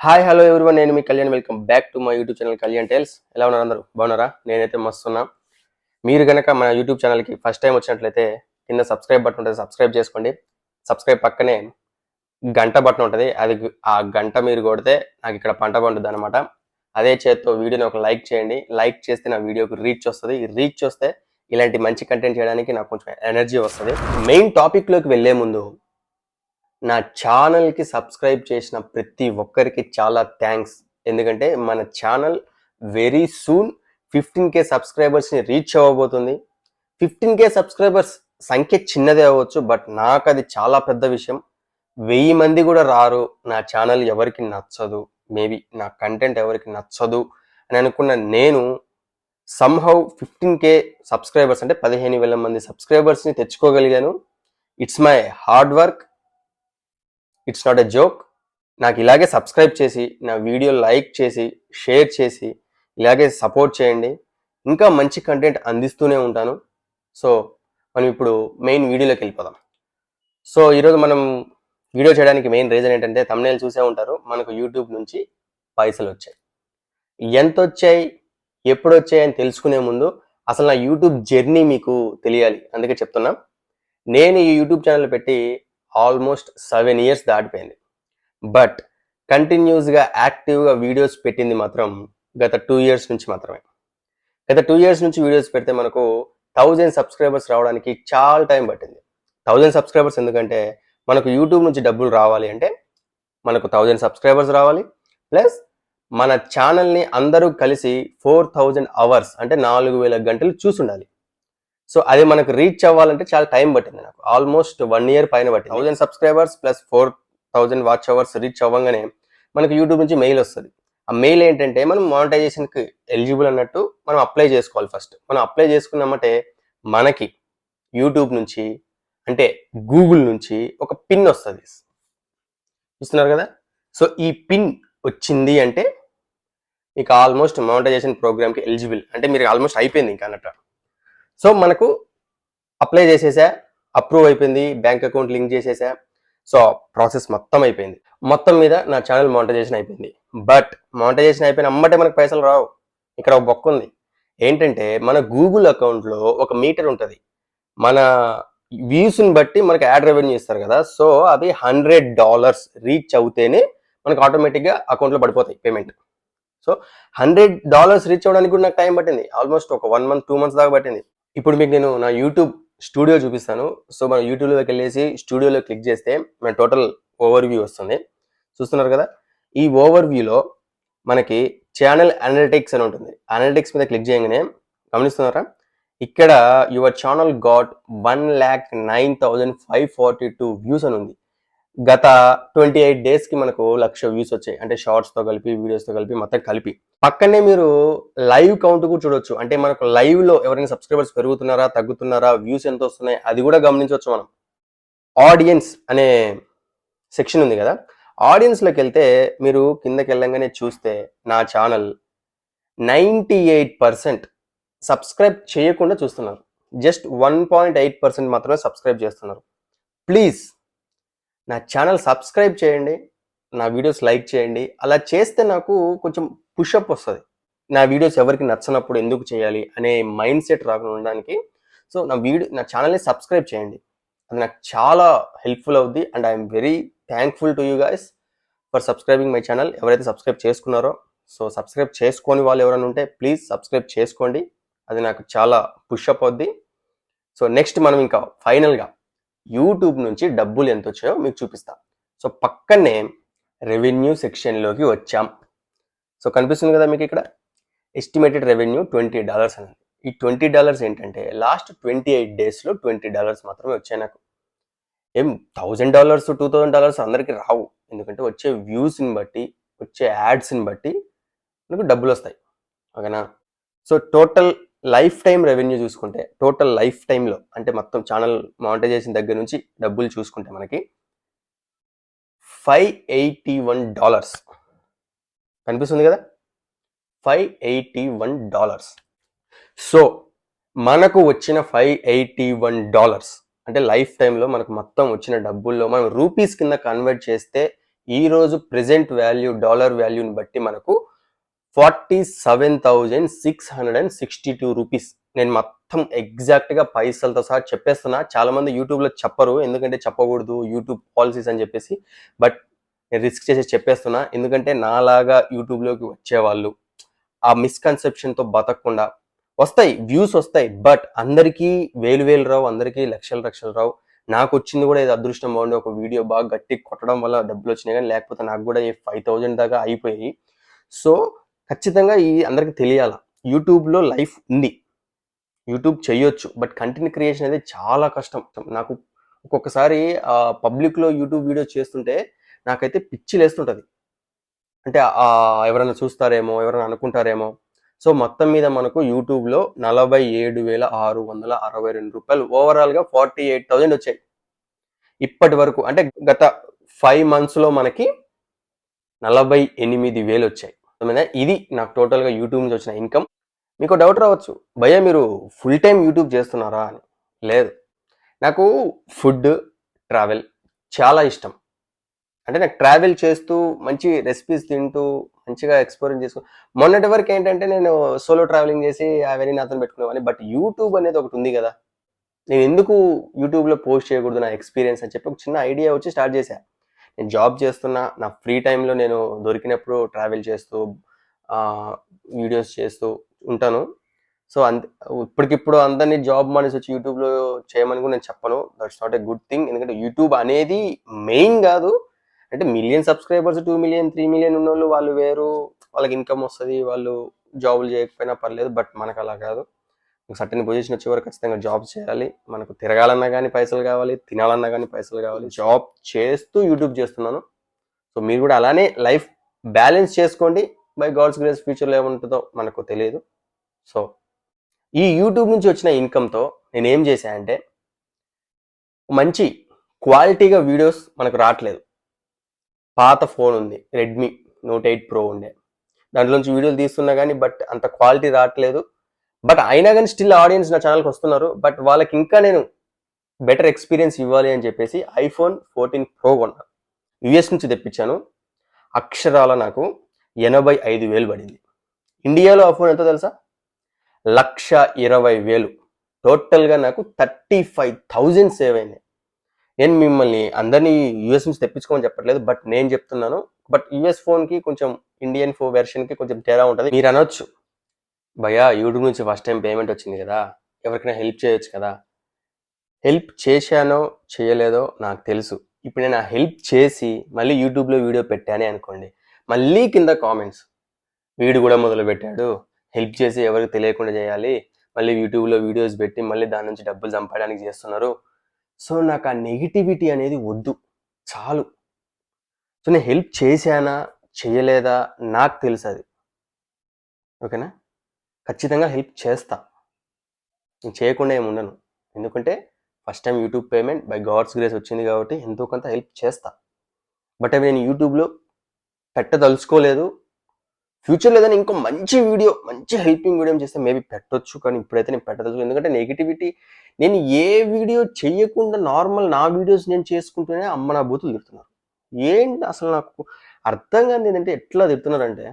Hi hello everyone, నేను మీ Kalyan. Welcome back to my YouTube channel Kalyan tales. ఎలా ఉన్నారు అందరూ? బాగున్నారా? నేనైతే మస్తున్నా. మీరు కనుక మన యూట్యూబ్ ఛానల్కి ఫస్ట్ టైం వచ్చినట్లయితే కింద సబ్స్క్రైబ్ బటన్ ఉంటుంది, సబ్స్క్రైబ్ చేసుకోండి. సబ్స్క్రైబ్ పక్కనే గంట బటన్ ఉంటుంది, అది ఆ గంట మీరు కొడితే నాకు ఇక్కడ పంట పండుద్ది అనమాట. అదే చేత్తో వీడియోని ఒక లైక్ చేయండి. లైక్ చేస్తే నా వీడియోకి రీచ్ వస్తుంది. రీచ్ వస్తే ఇలాంటి మంచి కంటెంట్ చేయడానికి నాకు కొంచెం ఎనర్జీ వస్తుంది. మెయిన్ టాపిక్లోకి వెళ్ళే ముందు నా ఛానల్కి సబ్స్క్రైబ్ చేసిన ప్రతి ఒక్కరికి చాలా థ్యాంక్స్. ఎందుకంటే మన ఛానల్ వెరీ సూన్ 15K సబ్స్క్రైబర్స్ని రీచ్ అవ్వబోతుంది. 15K సబ్స్క్రైబర్స్ సంఖ్య చిన్నదే అవ్వచ్చు, బట్ నాకు అది చాలా పెద్ద విషయం. 1000 మంది కూడా రారు, నా ఛానల్ ఎవరికి నచ్చదు, మేబీ నా కంటెంట్ ఎవరికి నచ్చదు అని అనుకున్న నేను సమ్హౌ 15K సబ్స్క్రైబర్స్ అంటే 15,000 మంది సబ్స్క్రైబర్స్ని తెచ్చుకోగలిగాను. It's my hard work, it's not a joke. నాకు ఇలాగే సబ్స్క్రైబ్ చేసి, నా వీడియో లైక్ చేసి, షేర్ చేసి ఇలాగే సపోర్ట్ చేయండి. ఇంకా మంచి కంటెంట్ అందిస్తూనే ఉంటాను. సో మనం ఇప్పుడు మెయిన్ వీడియోలోకి వెళ్ళిపోదాం. సో ఈరోజు మనం వీడియో చేయడానికి మెయిన్ రీజన్ ఏంటంటే, థంబ్నెయిల్ చూసే ఉంటారు, మనకు యూట్యూబ్ నుంచి పైసలు వచ్చాయి. ఎంత వచ్చాయి, ఎప్పుడు వచ్చాయి అని తెలుసుకునే ముందు అసలు నా యూట్యూబ్ జర్నీ మీకు తెలియాలి. అందుకే చెప్తున్నా. నేను ఈ యూట్యూబ్ ఛానల్ పెట్టి ఆల్మోస్ట్ 7 years దాటిపోయింది. బట్ కంటిన్యూస్గా యాక్టివ్గా వీడియోస్ పెట్టింది మాత్రం గత 2 years నుంచి మాత్రమే. గత 2 years నుంచి వీడియోస్ పెడితే మనకు 1000 సబ్స్క్రైబర్స్ రావడానికి చాలా టైం పట్టింది. 1000 సబ్స్క్రైబర్స్ ఎందుకంటే, మనకు యూట్యూబ్ నుంచి డబ్బులు రావాలి అంటే మనకు 1000 సబ్స్క్రైబర్స్ రావాలి, ప్లస్ మన ఛానల్ని అందరూ కలిసి 4000 hours అంటే 4000 గంటలు చూసుండాలి. సో అది మనకు రీచ్ అవ్వాలంటే చాలా టైం పట్టింది. నాకు ఆల్మోస్ట్ 1 year పైన పట్టింది. 1000 subscribers plus 4000 watch hours reach అవ్వగానే మనకు యూట్యూబ్ నుంచి మెయిల్ వస్తుంది. ఆ మెయిల్ ఏంటంటే, మనం మానిటైజేషన్కి ఎలిజిబుల్ అన్నట్టు మనం అప్లై చేసుకోవాలి. ఫస్ట్ మనం అప్లై చేసుకున్నామంటే మనకి యూట్యూబ్ నుంచి అంటే గూగుల్ నుంచి ఒక పిన్ వస్తుంది. చూస్తున్నారు కదా? సో ఈ పిన్ వచ్చింది అంటే మీకు ఆల్మోస్ట్ మానిటైజేషన్ ప్రోగ్రామ్కి ఎలిజిబుల్, అంటే మీరు ఆల్మోస్ట్ అయిపోయింది ఇంకా అన్నట్టు. సో మనకు అప్లై చేసేసా, అప్రూవ్ అయిపోయింది, బ్యాంక్ అకౌంట్ లింక్ చేసేసా. సో ప్రాసెస్ మొత్తం అయిపోయింది. మొత్తం మీద నా ఛానల్ మానిటైజేషన్ అయిపోయింది. బట్ మానిటైజేషన్ అయిపోయిన అమ్మటే మనకు పైసలు రావు. ఇక్కడ ఒక బొక్క ఉంది. ఏంటంటే, మన గూగుల్ అకౌంట్లో ఒక మీటర్ ఉంటుంది. మన వ్యూస్ని బట్టి మనకు యాడ్ రెవెన్యూ ఇస్తారు కదా. సో అవి $100 రీచ్ అవుతేనే మనకు ఆటోమేటిక్గా అకౌంట్లో పడిపోతాయి పేమెంట్. సో $100 రీచ్ అవ్వడానికి కూడా నాకు టైం పట్టింది. ఆల్మోస్ట్ ఒక 1 month 2 months దాకా పట్టింది. ఇప్పుడు మీకు నేను నా యూట్యూబ్ స్టూడియో చూపిస్తాను. సో మన యూట్యూబ్లోకి వెళ్ళేసి స్టూడియోలో క్లిక్ చేస్తే మన టోటల్ ఓవర్ వ్యూ వస్తుంది. చూస్తున్నారు కదా? ఈ ఓవర్ వ్యూలో మనకి ఛానల్ అనలిటిక్స్ అని ఉంటుంది. అనలిటిక్స్ మీద క్లిక్ చేయగానే గమనిస్తున్నారా, ఇక్కడ యువర్ ఛానల్ గాట్ 1,09,542 వ్యూస్ అని ఉంది. గత 28 daysకి మనకు 1,00,000 వ్యూస్ వచ్చాయి. అంటే షార్ట్స్తో కలిపి, వీడియోస్తో కలిపి, మొత్తం కలిపి. పక్కనే మీరు లైవ్ కౌంట్ కూడా చూడొచ్చు. అంటే మనకు లైవ్లో ఎవరైనా సబ్స్క్రైబర్స్ పెరుగుతున్నారా, తగ్గుతున్నారా, వ్యూస్ ఎంత వస్తున్నాయి అది కూడా గమనించవచ్చు మనం. ఆడియన్స్ అనే సెక్షన్ ఉంది కదా, ఆడియన్స్లోకి వెళ్తే మీరు కిందకి వెళ్ళంగానే చూస్తే నా ఛానల్ 98% సబ్స్క్రైబ్ చేయకుండా చూస్తున్నారు. జస్ట్ 1.8% మాత్రమే సబ్స్క్రైబ్ చేస్తున్నారు. ప్లీజ్ నా ఛానల్ సబ్స్క్రైబ్ చేయండి, నా వీడియోస్ లైక్ చేయండి. అలా చేస్తే నాకు కొంచెం పుషప్ వస్తుంది. నా వీడియోస్ ఎవరికి నచ్చనప్పుడు ఎందుకు చేయాలి అనే మైండ్ సెట్ రాకుండా ఉండడానికి. సో నా ఛానల్ని సబ్స్క్రైబ్ చేయండి, అది నాకు చాలా హెల్ప్ఫుల్ అవుద్ది. And I'm very thankful to you guys for subscribing my channel. ఎవరైతే సబ్స్క్రైబ్ చేసుకున్నారో, సో సబ్స్క్రైబ్ చేసుకొని వాళ్ళు ఎవరైనా ఉంటే ప్లీజ్ సబ్స్క్రైబ్ చేసుకోండి, అది నాకు చాలా పుషప్ అవుద్ది. సో నెక్స్ట్ మనం ఇంకా ఫైనల్గా యూట్యూబ్ నుంచి డబ్బులు ఎంత వచ్చాయో మీకు చూపిస్తా. సో పక్కనే రెవెన్యూ సెక్షన్లోకి వచ్చాం. సో కనిపిస్తుంది కదా మీకు ఇక్కడ ఎస్టిమేటెడ్ రెవెన్యూ $20 అనేది. ఈ $20 ఏంటంటే లాస్ట్ 28 daysలో $20 మాత్రమే వచ్చాయి నాకు. ఏం $1,000 $2,000 అందరికీ రావు. ఎందుకంటే వచ్చే వ్యూస్ని బట్టి, వచ్చే యాడ్స్ని బట్టి మనకు డబ్బులు వస్తాయి, ఓకేనా? So total life time revenue చూసుకుంటే, టోటల్ లైఫ్ టైంలో అంటే మొత్తం ఛానల్ మానిటైజేషన్ దగ్గర నుంచి డబ్బులు చూసుకుంటే మనకి $581 కనిపిస్తుంది కదా, $581. సో మనకు వచ్చిన $581 అంటే లైఫ్ టైంలో మనకు మొత్తం వచ్చిన డబ్బుల్లో మనం రూపీస్ కింద కన్వర్ట్ చేస్తే ఈ రోజు ప్రెజెంట్ వాల్యూ డాలర్ వాల్యూని బట్టి మనకు 47,662 రూపీస్. నేను మొత్తం ఎగ్జాక్ట్గా పైసలతో సహా చెప్పేస్తున్నా. చాలా మంది యూట్యూబ్లో చెప్పరు, ఎందుకంటే చెప్పకూడదు యూట్యూబ్ పాలసీస్ అని చెప్పేసి. బట్ నేను రిస్క్ చేసి చెప్పేస్తున్నా, ఎందుకంటే నాలాగా యూట్యూబ్లోకి వచ్చేవాళ్ళు ఆ మిస్కన్సెప్షన్తో బతకకుండా, వస్తాయి వ్యూస్ వస్తాయి, బట్ అందరికీ వేలు రావు, అందరికీ లక్షలు రావు. నాకు వచ్చింది కూడా ఇది అదృష్టం బాగుండి ఒక వీడియో బాగా గట్టి కొట్టడం వల్ల డబ్బులు వచ్చినాయి, కానీ లేకపోతే నాకు కూడా 5,000 దాకా అయిపోయాయి. సో ఖచ్చితంగా ఇది అందరికి తెలియాల, యూట్యూబ్లో లైఫ్ ఉంది, యూట్యూబ్ చేయొచ్చు, బట్ కంటెంట్ క్రియేషన్ అనేది చాలా కష్టం. నాకు ఒక్కొక్కసారి పబ్లిక్లో యూట్యూబ్ వీడియో చేస్తుంటే నాకైతే పిచ్చి లేస్తుంటుంది. అంటే ఎవరైనా చూస్తారేమో, ఎవరైనా అనుకుంటారేమో. సో మొత్తం మీద మనకు యూట్యూబ్లో 47,662 రూపాయలు, ఓవరాల్గా 48,000 వచ్చాయి ఇప్పటి వరకు. అంటే గత 5 monthsలో మనకి 48,000 వచ్చాయి. ఇది నాకు టోటల్గా యూట్యూబ్ నుంచి వచ్చిన ఇన్కమ్. మీకు డౌట్ రావచ్చు, భయ్యా మీరు ఫుల్ టైం యూట్యూబ్ చేస్తున్నారా అని. లేదు, నాకు ఫుడ్, ట్రావెల్ చాలా ఇష్టం. అంటే నాకు ట్రావెల్ చేస్తూ మంచి రెసిపీస్ తింటూ మంచిగా ఎక్స్ప్లోరింగ్ చేసుకో. మొన్నటి వరకు ఏంటంటే నేను సోలో ట్రావెలింగ్ చేసి అవన్నీ నాతో పెట్టుకునేవాడిని. బట్ యూట్యూబ్ అనేది ఒకటి ఉంది కదా, నేను ఎందుకు యూట్యూబ్లో పోస్ట్ చేయకూడదు నా ఎక్స్పీరియన్స్ అని చెప్పి ఒక చిన్న ఐడియా వచ్చి స్టార్ట్ చేశా. నేను జాబ్ చేస్తున్నా, నా ఫ్రీ టైంలో నేను దొరికినప్పుడు ట్రావెల్ చేస్తూ వీడియోస్ చేస్తూ ఉంటాను. సో ఇప్పటికిప్పుడు అందరినీ జాబ్ మానేసి వచ్చి యూట్యూబ్లో చేయమని కూడా నేను చెప్పను. That's not a good thing. ఎందుకంటే యూట్యూబ్ అనేది మెయిన్ కాదు. అంటే మిలియన్ సబ్స్క్రైబర్స్, 2 million 3 million ఉన్న వాళ్ళు వేరు, వాళ్ళకి ఇన్కమ్ వస్తుంది, వాళ్ళు జాబులు చేయకపోయినా పర్లేదు. బట్ మనకు అలా కాదు. సర్టెన్ పొజిషన్ వచ్చే వరకు ఖచ్చితంగా జాబ్ చేయాలి. మనకు తిరగాలన్నా కానీ పైసలు కావాలి, తినాలన్నా కానీ పైసలు కావాలి. జాబ్ చేస్తూ యూట్యూబ్ చేస్తున్నాను. సో మీరు కూడా అలానే లైఫ్ బ్యాలెన్స్ చేసుకోండి. బై గాడ్స్ గ్రేస్ ఫ్యూచర్లో ఏముంటుందో మనకు తెలియదు. సో ఈ యూట్యూబ్ నుంచి వచ్చిన ఇన్కమ్తో నేను ఏం చేశా అంటే, మంచి క్వాలిటీగా వీడియోస్ మనకు రావట్లేదు. పాత ఫోన్ ఉంది, రెడ్మీ Note 8 Pro ఉండే, దాంట్లోంచి వీడియోలు తీస్తున్నా కానీ బట్ అంత క్వాలిటీ రావట్లేదు. బట్ అయినా కానీ స్టిల్ ఆడియన్స్ నా ఛానల్కి వస్తున్నారు. బట్ వాళ్ళకి ఇంకా నేను బెటర్ ఎక్స్పీరియన్స్ ఇవ్వాలి అని చెప్పేసి iPhone 14 Pro కొన్నా. యుఎస్ నుంచి తెప్పించాను. అక్షరాల నాకు 85,000 పడింది. ఇండియాలో ఆ ఫోన్ ఎంతో తెలుసా? 1,20,000. టోటల్గా నాకు 35,000 సేవ్ అయింది. నేను మిమ్మల్ని అందరినీ యూఎస్ నుంచి తెప్పించుకోమని చెప్పట్లేదు, బట్ నేను చెప్తున్నాను. బట్ యూఎస్ ఫోన్కి కొంచెం ఇండియన్ వెర్షన్కి కొంచెం తేడా ఉంటుంది. మీరు అనొచ్చు, భయ్యా యూట్యూబ్ నుంచి ఫస్ట్ టైం పేమెంట్ వచ్చింది కదా, ఎవరికైనా హెల్ప్ చేయొచ్చు కదా. హెల్ప్ చేశానో చేయలేదో నాకు తెలుసు. ఇప్పుడు నేను ఆ హెల్ప్ చేసి మళ్ళీ యూట్యూబ్లో వీడియో పెట్టానే అనుకోండి, మళ్ళీ కింద కామెంట్స్, వీడు కూడా మొదలు పెట్టాడు, హెల్ప్ చేసి ఎవరికి తెలియకుండా చేయాలి, మళ్ళీ యూట్యూబ్లో వీడియోస్ పెట్టి మళ్ళీ దాని నుంచి డబ్బులు సంపాదడానికి చేస్తున్నారు. సో నాకు ఆ నెగిటివిటీ అనేది వద్దు, చాలు. సో నేను హెల్ప్ చేశానా చేయలేదా నాకు తెలుసు, అది ఓకేనా. ఖచ్చితంగా హెల్ప్ చేస్తా, నేను చేయకుండా ఏమి ఉండను. ఎందుకంటే first time YouTube payment by God's grace వచ్చింది కాబట్టి ఎంతో కొంత హెల్ప్ చేస్తా. బట్ అవి నేను యూట్యూబ్లో పెట్టదలుచుకోలేదు. ఫ్యూచర్లో ఏదైనా ఇంకో మంచి వీడియో, మంచి హెల్పింగ్ వీడియో చేస్తే మేబీ పెట్టొచ్చు, కానీ ఇప్పుడైతే నేను పెట్టదలుచు. ఎందుకంటే నెగిటివిటీ, నేను ఏ వీడియో చేయకుండా నార్మల్ నా వీడియోస్ నేను చేసుకుంటూనే అమ్మ నా బూతులు తిడుతున్నారు. ఏంటి అసలు నాకు అర్థం కాదు. ఏంటంటే ఎట్లా తిడుతున్నారంటే,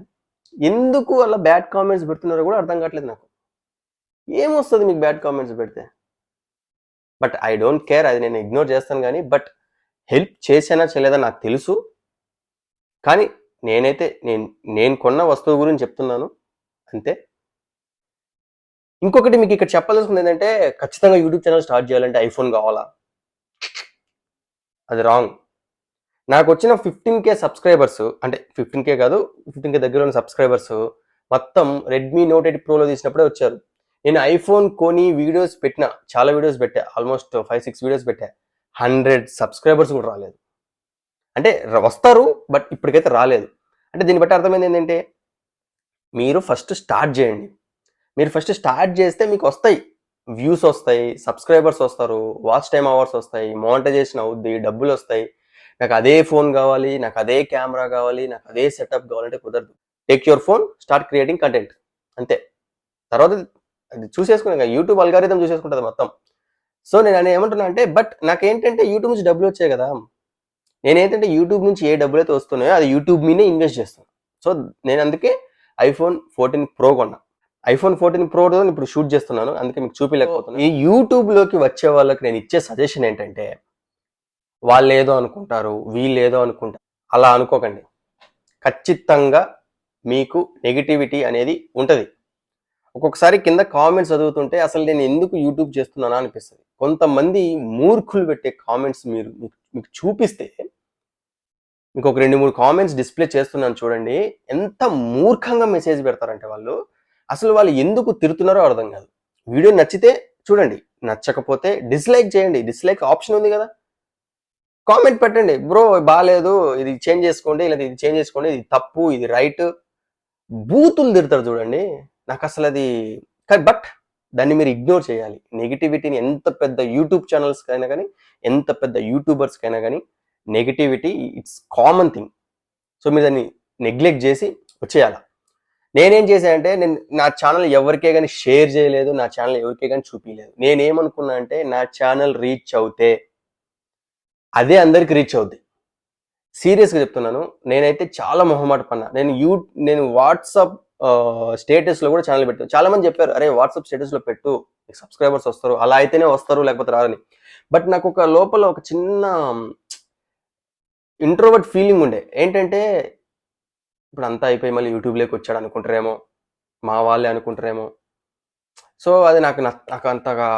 ఎందుకు అలా బ్యాడ్ కామెంట్స్ పెడుతున్నారో కూడా అర్థం కావట్లేదు నాకు. ఏమొస్తుంది మీకు బ్యాడ్ కామెంట్స్ పెడితే? బట్ ఐ డోంట్ కేర్, అది నేను ఇగ్నోర్ చేస్తాను. కానీ బట్ హెల్ప్ చేసానా చేయలేదా నాకు తెలుసు. కానీ నేనైతే నేను కొన్న వస్తువు గురించి చెప్తున్నాను అంతే. ఇంకొకటి మీకు ఇక్కడ చెప్పాల్సింది ఏంటంటే, ఖచ్చితంగా యూట్యూబ్ ఛానల్ స్టార్ట్ చేయాలంటే ఐఫోన్ కావాలా? అది రాంగ్. నాకు వచ్చిన 15K సబ్స్క్రైబర్స్, అంటే 15K కాదు, 15K దగ్గర ఉన్న సబ్స్క్రైబర్స్ మొత్తం రెడ్మీ Note 8 Proలో తీసినప్పుడే వచ్చారు. నేను ఐఫోన్ కొని వీడియోస్ పెట్టిన, చాలా వీడియోస్ పెట్టా, ఆల్మోస్ట్ 5-6 వీడియోస్ పెట్టా, 100 సబ్స్క్రైబర్స్ కూడా రాలేదు. అంటే వస్తారు, బట్ ఇప్పటికైతే రాలేదు. అంటే దీన్ని బట్టి అర్థమైంది ఏంటంటే, మీరు ఫస్ట్ స్టార్ట్ చేయండి. మీరు ఫస్ట్ స్టార్ట్ చేస్తే మీకు వస్తాయి, వ్యూస్ వస్తాయి, సబ్స్క్రైబర్స్ వస్తారు, వాచ్ టైమ్ అవర్స్ వస్తాయి, మానిటైజేషన్ అవుద్ది, డబ్బులు వస్తాయి. నాకు అదే ఫోన్ కావాలి, నాకు అదే కెమెరా కావాలి, నాకు అదే సెటప్ కావాలంటే కుదరదు. Take your phone, start creating content, అంతే. తర్వాత అది చూసేసుకుని యూట్యూబ్ అల్గారిథం చూసేసుకుంటుంది మొత్తం. సో నేను ఏమంటున్నా అంటే, బట్ నాకేంటంటే యూట్యూబ్ నుంచి డబ్బులు వచ్చాయి కదా, నేనేంటంటే యూట్యూబ్ నుంచి ఏ డబ్బులైతే వస్తున్నాయో అది యూట్యూబ్ మీదే ఇన్వెస్ట్ చేస్తాను. సో నేను అందుకే ఐఫోన్ 14 ప్రో కొన్నా. ఐఫోన్ 14 ప్రోతో ఇప్పుడు షూట్ చేస్తున్నాను, అందుకే మీకు చూపించలేకపోతున్నాను. ఈ యూట్యూబ్లోకి వచ్చే వాళ్ళకి నేను ఇచ్చే సజెషన్ ఏంటంటే, వాళ్ళు ఏదో అనుకుంటారు, వీళ్ళు ఏదో అనుకుంటారు, అలా అనుకోకండి. ఖచ్చితంగా మీకు నెగిటివిటీ అనేది ఉంటుంది. ఒక్కొక్కసారి కింద కామెంట్స్ చదువుతుంటే అసలు నేను ఎందుకు యూట్యూబ్ చేస్తున్నానా అనిపిస్తుంది. కొంతమంది మూర్ఖులు పెట్టే కామెంట్స్ మీకు చూపిస్తే, మీకు ఒక 2-3 కామెంట్స్ డిస్ప్లే చేస్తున్నాను చూడండి. ఎంత మూర్ఖంగా మెసేజ్ పెడతారంటే వాళ్ళు, అసలు వాళ్ళు ఎందుకు తిడుతున్నారో అర్థం కాదు. వీడియో నచ్చితే చూడండి, నచ్చకపోతే డిస్లైక్ చేయండి. డిస్లైక్ ఆప్షన్ ఉంది కదా, కామెంట్ పెట్టండి, బ్రో బాగాలేదు, ఇది చేంజ్ చేసుకోండి, లేదా ఇది చేంజ్ చేసుకోండి, ఇది తప్పు, ఇది రైట్. బూతులు తిడతారు చూడండి, నాకు అసలు అది. బట్ దాన్ని మీరు ఇగ్నోర్ చేయాలి. నెగిటివిటీని ఎంత పెద్ద యూట్యూబ్ ఛానల్స్ కైనా కానీ, ఎంత పెద్ద యూట్యూబర్స్ కైనా కానీ, negativity it's common thing. So మీరు దాన్ని నెగ్లెక్ట్ చేసి వచ్చేయాలి. నేనేం చేశానంటే, నేను నా ఛానల్ ఎవరికే కానీ షేర్ చేయలేదు, నా ఛానల్ ఎవరికే కానీ చూపించలేదు. నేనేమనుకున్నా అంటే, నా ఛానల్ రీచ్ అవుతే అదే అందరికి రీచ్ అవుద్ది. సీరియస్గా చెప్తున్నాను, నేనైతే చాలా మొహమాట పన్నా. నేను వాట్సాప్ స్టేటస్లో కూడా ఛానల్ పెట్టాను. చాలా మంది చెప్పారు, అరే వాట్సాప్ స్టేటస్లో పెట్టు, సబ్స్క్రైబర్స్ వస్తారు, అలా అయితేనే వస్తారు, లేకపోతే రారని. బట్ నాకు ఒక లోపల ఒక చిన్న ఇంట్రోవర్ట్ ఫీలింగ్ ఉండే. ఏంటంటే, ఇప్పుడు అంతా అయిపోయి మళ్ళీ యూట్యూబ్లోకి వచ్చాడు అనుకుంటారేమో, మా వాళ్ళే అనుకుంటారేమో. సో అది నాకు అంతగా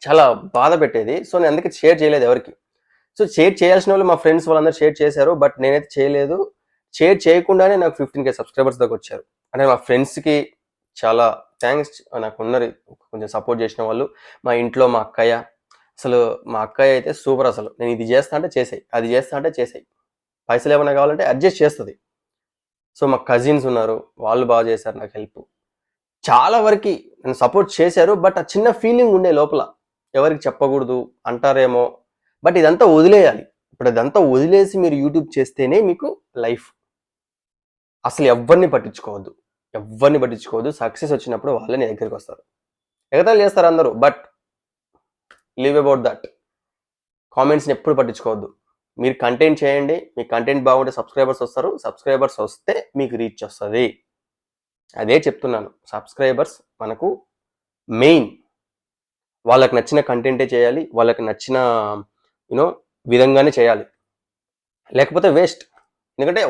చాలా బాధ పెట్టేది. సో నేను అందుకే షేర్ చేయలేదు ఎవరికి. సో షేర్ చేయాల్సిన వాళ్ళు మా ఫ్రెండ్స్ వాళ్ళందరూ షేర్ చేశారు, బట్ నేనైతే చేయలేదు. షేర్ చేయకుండానే నాకు 15K సబ్స్క్రైబర్స్ దాకా వచ్చారు. అంటే మా ఫ్రెండ్స్కి చాలా థ్యాంక్స్. నాకు ఉన్నది కొంచెం సపోర్ట్ చేసిన వాళ్ళు, మా ఇంట్లో మా అక్కయ్య. అసలు మా అక్కయ్య అయితే సూపర్. అసలు నేను ఇది చేస్తా అంటే చేసాయి, అది చేస్తా అంటే చేసాయి, పైసలు ఏమైనా కావాలంటే అడ్జస్ట్ చేస్తుంది. సో మా కజిన్స్ ఉన్నారు, వాళ్ళు బాగా చేశారు నాకు హెల్ప్. చాలా వరకు నన్ను సపోర్ట్ చేశారు, బట్ ఆ చిన్న ఫీలింగ్ ఉండే లోపల, ఎవరికి చెప్పకూడదు అంటారేమో. బట్ ఇదంతా వదిలేయాలి. ఇప్పుడు అదంతా వదిలేసి మీరు యూట్యూబ్ చేస్తేనే మీకు లైఫ్. అసలు ఎవరిని పట్టించుకోవద్దు. సక్సెస్ వచ్చినప్పుడు వాళ్ళే నీ దగ్గరికి వస్తారు. ఎగతాళి చేస్తారు అందరూ, బట్ లీవ్ అబౌట్ దట్. కామెంట్స్ని ఎప్పుడు పట్టించుకోవద్దు. మీరు కంటెంట్ చేయండి, మీ కంటెంట్ బాగుంటే సబ్స్క్రైబర్స్ వస్తారు, సబ్స్క్రైబర్స్ వస్తే మీకు రీచ్ వస్తుంది. అదే చెప్తున్నాను, సబ్స్క్రైబర్స్ మనకు మెయిన్. వాళ్ళకి నచ్చిన కంటెంటే చేయాలి, వాళ్ళకి నచ్చిన విధంగానే చేయాలి, లేకపోతే వేస్ట్. ఎందుకంటే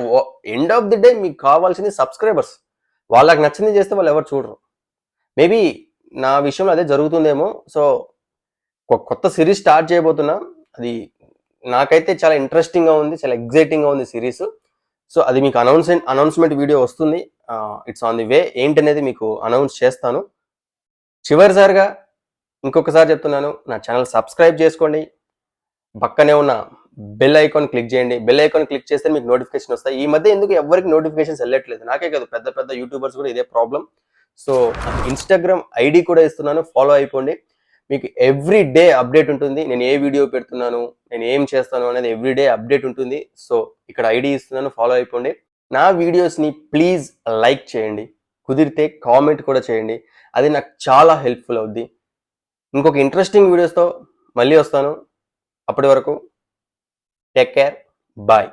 ఎండ్ ఆఫ్ ది డే మీకు కావాల్సింది సబ్స్క్రైబర్స్. వాళ్ళకి నచ్చింది చేస్తే వాళ్ళు ఎవరు చూడరు. మేబీ నా విషయంలో అదే జరుగుతుందేమో. సో కొత్త సిరీస్ స్టార్ట్ చేయబోతున్నా. అది నాకైతే చాలా ఇంట్రెస్టింగ్గా ఉంది, చాలా ఎగ్జైటింగ్గా ఉంది సిరీస్. సో అది మీకు అనౌన్స్మెంట్ వీడియో వస్తుంది. It's on the way. ఏంటనేది మీకు అనౌన్స్ చేస్తాను. చివరిసారిగా ఇంకొకసారి చెప్తున్నాను, నా ఛానల్ సబ్స్క్రైబ్ చేసుకోండి, పక్కనే ఉన్న బెల్ ఐకాన్ క్లిక్ చేయండి. బెల్ ఐకాన్ క్లిక్ చేస్తే మీకు నోటిఫికేషన్ వస్తాయి. ఈ మధ్య ఎందుకు ఎవరికి నోటిఫికేషన్స్ వెళ్ళట్లేదు, నాకే కాదు, పెద్ద పెద్ద యూట్యూబర్స్ కూడా ఇదే ప్రాబ్లం. సో ఇన్స్టాగ్రామ్ ఐడి కూడా ఇస్తున్నాను, ఫాలో అయిపోండి. మీకు ఎవ్రీ డే అప్డేట్ ఉంటుంది. నేను ఏ వీడియో పెడుతున్నాను, నేను ఏం చేస్తాను అనేది ఎవ్రీ డే అప్డేట్ ఉంటుంది. సో ఇక్కడ ఐడి ఇస్తున్నాను, ఫాలో అయిపోండి. నా వీడియోస్ని ప్లీజ్ లైక్ చేయండి, కుదిరితే కామెంట్ కూడా చేయండి, అది నాకు చాలా హెల్ప్ఫుల్ అవుద్ది. ఇంకొక ఇంట్రెస్టింగ్ వీడియోస్తో మళ్ళీ వస్తాను. అప్పటి వరకు టేక్ కేర్, బాయ్.